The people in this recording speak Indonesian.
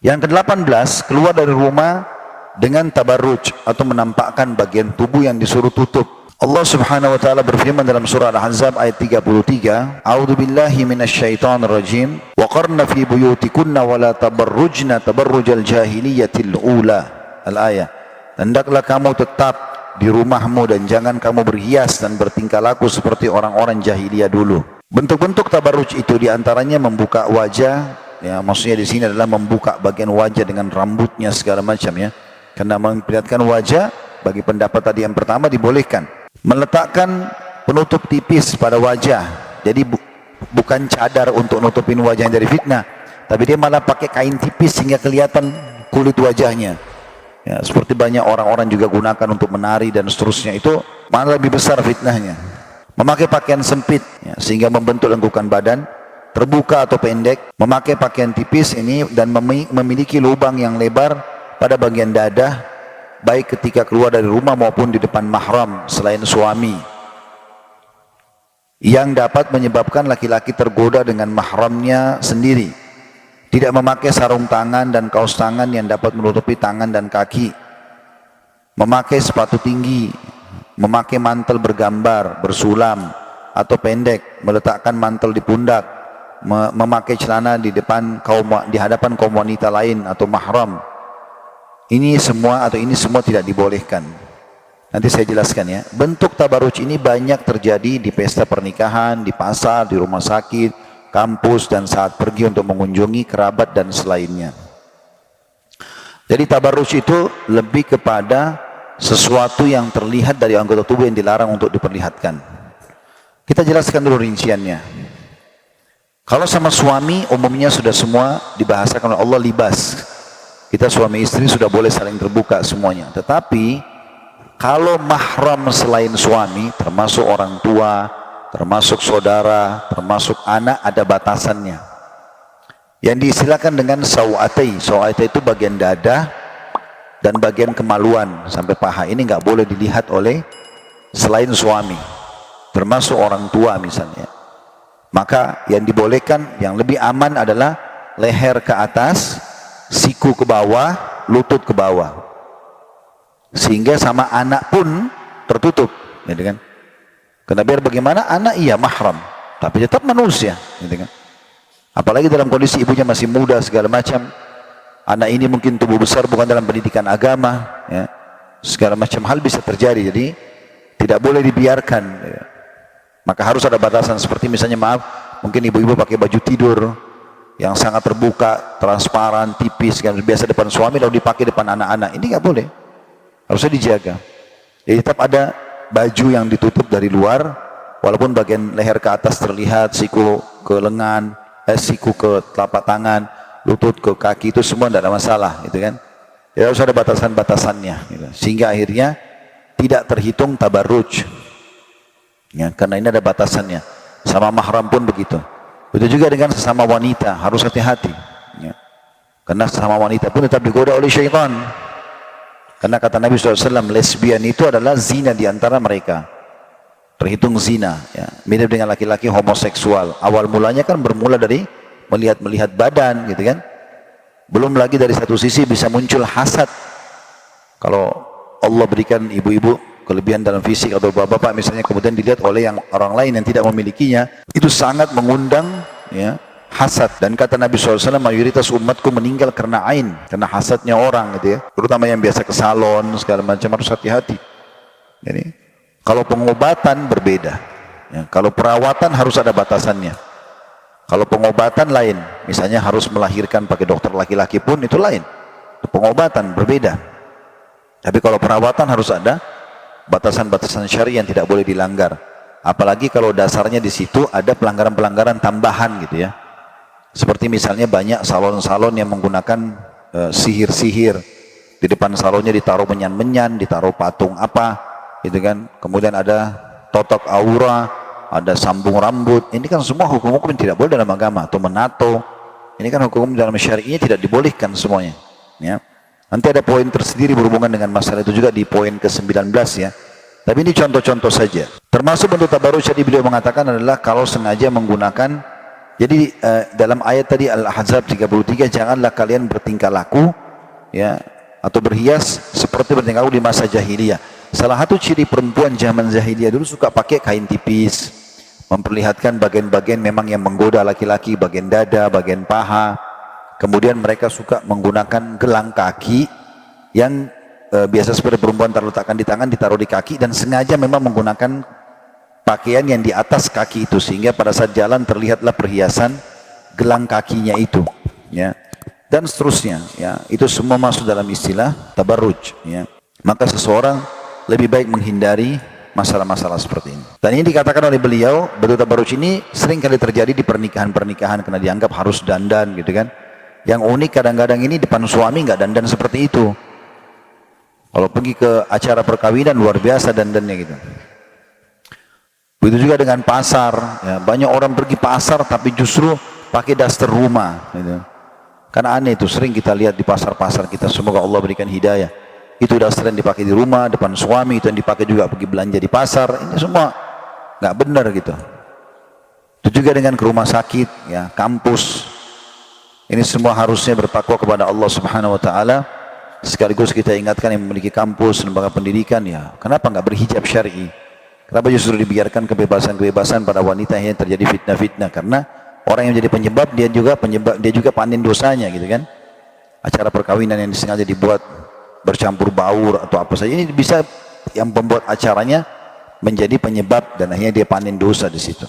Yang ke-18, keluar dari rumah dengan tabarruj atau menampakkan bagian tubuh yang disuruh tutup. Allah Subhanahu wa taala berfirman dalam surah Al-Ahzab ayat 33, "A'udzu billahi minasyaitonir rajim. Wa qarna fi buyutikunna wa la tabarrujna tabarrujal jahiliyatil ula." Al-ayah. Hendaklah kamu tetap di rumahmu dan jangan kamu berhias dan bertingkah laku seperti orang-orang jahiliyah dulu. Bentuk-bentuk tabarruj itu diantaranya membuka wajah, ya maksudnya di sini adalah membuka bagian wajah dengan rambutnya segala macam ya. Karena memperlihatkan wajah bagi pendapat tadi yang pertama dibolehkan. Meletakkan penutup tipis pada wajah. Jadi bukan cadar untuk nutupin wajah dari fitnah, tapi dia malah pakai kain tipis sehingga kelihatan kulit wajahnya. Ya, seperti banyak orang-orang juga gunakan untuk menari dan seterusnya, itu malah lebih besar fitnahnya. Memakai pakaian sempit ya, sehingga membentuk lengkukan badan, terbuka atau pendek. Memakai pakaian tipis ini dan memiliki lubang yang lebar pada bagian dada, baik ketika keluar dari rumah maupun di depan mahram selain suami, yang dapat menyebabkan laki-laki tergoda dengan mahramnya sendiri. Tidak memakai sarung tangan dan kaos tangan yang dapat menutupi tangan dan kaki. Memakai sepatu tinggi, memakai mantel bergambar, bersulam atau pendek, meletakkan mantel di pundak, memakai celana di hadapan kaum wanita lain atau mahram. Ini semua tidak dibolehkan. Nanti saya jelaskan ya. Bentuk tabarruj ini banyak terjadi di pesta pernikahan, di pasar, di rumah sakit, kampus, dan saat pergi untuk mengunjungi kerabat dan selainnya. Jadi tabarruj itu lebih kepada sesuatu yang terlihat dari anggota tubuh yang dilarang untuk diperlihatkan. Kita jelaskan dulu rinciannya. Kalau sama suami umumnya sudah semua dibahasakan oleh Allah libas. Kita suami istri sudah boleh saling terbuka semuanya. Tetapi kalau mahram selain suami, termasuk orang tua, termasuk saudara, termasuk anak, ada batasannya. Yang diistilahkan dengan sawatai. Sawatai itu bagian dada dan bagian kemaluan sampai paha. Ini nggak boleh dilihat oleh selain suami, termasuk orang tua misalnya. Maka yang dibolehkan, yang lebih aman adalah leher ke atas, siku ke bawah, lutut ke bawah. Sehingga sama anak pun tertutup, gitu kan? Karena biar bagaimana, anak iya mahram, tapi tetap manusia, gitu kan? Apalagi dalam kondisi ibunya masih muda segala macam. Anak ini mungkin tubuh besar, bukan dalam pendidikan agama, ya. Segala macam hal bisa terjadi, jadi tidak boleh dibiarkan. Ya. Maka harus ada batasan, seperti misalnya mungkin ibu-ibu pakai baju tidur yang sangat terbuka, transparan, tipis, kan biasa depan suami lalu dipakai depan anak-anak. Ini nggak boleh, harusnya dijaga. Jadi tetap ada baju yang ditutup dari luar, walaupun bagian leher ke atas terlihat, siku ke lengan, siku ke telapak tangan, lutut ke kaki, itu semua tidak ada masalah, gitu kan? Ya harus ada batasan-batasannya, gitu. Sehingga akhirnya tidak terhitung tabarruj. Ya, karena ini ada batasannya. Sama mahram pun begitu. Itu juga dengan sesama wanita, harus hati-hati. Ya. Karena sesama wanita pun tetap digoda oleh syaitan. Karena kata Nabi SAW, lesbian itu adalah zina di antara mereka. Terhitung zina. Ya. Mirip dengan laki-laki homoseksual. Awal mulanya kan bermula dari melihat-melihat badan, gitu kan. Belum lagi dari satu sisi bisa muncul hasad. Kalau Allah berikan ibu-ibu kelebihan dalam fisik atau bapak-bapak misalnya, kemudian dilihat oleh yang orang lain yang tidak memilikinya, itu sangat mengundang ya, hasad. Dan kata Nabi SAW, mayoritas umatku meninggal karena ain, karena hasadnya orang, gitu ya. Terutama yang biasa ke salon segala macam, harus hati-hati. Jadi kalau pengobatan berbeda, ya. Kalau perawatan harus ada batasannya. Kalau pengobatan lain, misalnya harus melahirkan pakai dokter laki-laki pun itu lain. Itu pengobatan berbeda. Tapi kalau perawatan harus ada batasan-batasan syari yang tidak boleh dilanggar. Apalagi kalau dasarnya di situ ada pelanggaran-pelanggaran tambahan, gitu ya. Seperti misalnya banyak salon-salon yang menggunakan sihir-sihir. Di depan salonnya ditaruh menyan-menyan, ditaruh patung apa, gitu kan. Kemudian ada totok aura, ada sambung rambut. Ini kan semua hukum-hukum yang tidak boleh dalam agama. Atau menato. Ini kan hukum dalam syari'nya tidak dibolehkan semuanya. Ya. Nanti ada poin tersendiri berhubungan dengan masalah itu juga di poin ke-19 ya. Tapi ini contoh-contoh saja. Termasuk bentuk tabarruj tadi beliau mengatakan adalah kalau sengaja menggunakan Jadi dalam ayat tadi Al-Ahzab 33, janganlah kalian bertingkah laku ya atau berhias seperti bertingkah laku di masa jahiliyah. Salah satu ciri perempuan zaman jahiliyah dulu suka pakai kain tipis, memperlihatkan bagian-bagian memang yang menggoda laki-laki, bagian dada, bagian paha. Kemudian mereka suka menggunakan gelang kaki yang biasa seperti perempuan terletakkan di tangan, ditaruh di kaki, dan sengaja memang menggunakan pakaian yang di atas kaki itu, sehingga pada saat jalan terlihatlah perhiasan gelang kakinya itu, ya, dan seterusnya, ya. Itu semua masuk dalam istilah tabarruj, ya. Maka seseorang lebih baik menghindari masalah-masalah seperti ini. Dan ini dikatakan oleh beliau, bentuk tabarruj ini sering kali terjadi di pernikahan-pernikahan karena dianggap harus dandan, gitu kan. Yang unik kadang-kadang ini depan suami nggak dandan seperti itu. Kalau pergi ke acara perkawinan luar biasa dandannya gitu. Begitu juga dengan pasar, ya, banyak orang pergi pasar tapi justru pakai daster rumah, gitu. Karena aneh itu, sering kita lihat di pasar-pasar kita, semoga Allah berikan hidayah. Itu daster yang dipakai di rumah, depan suami, itu yang dipakai juga pergi belanja di pasar, ini semua nggak benar gitu. Itu juga dengan ke rumah sakit, ya, kampus, ini semua harusnya bertakwa kepada Allah Subhanahu Wa Taala. Sekaligus kita ingatkan yang memiliki kampus, lembaga pendidikan, ya, kenapa nggak berhijab syar'i? Kenapa justru dibiarkan kebebasan-kebebasan pada wanita yang terjadi fitnah-fitnah? Karena orang yang menjadi penyebab, dia juga panen dosanya, gitu kan? Acara perkawinan yang disengaja dibuat bercampur baur atau apa saja, ini bisa yang membuat acaranya menjadi penyebab dan akhirnya dia panen dosa di situ.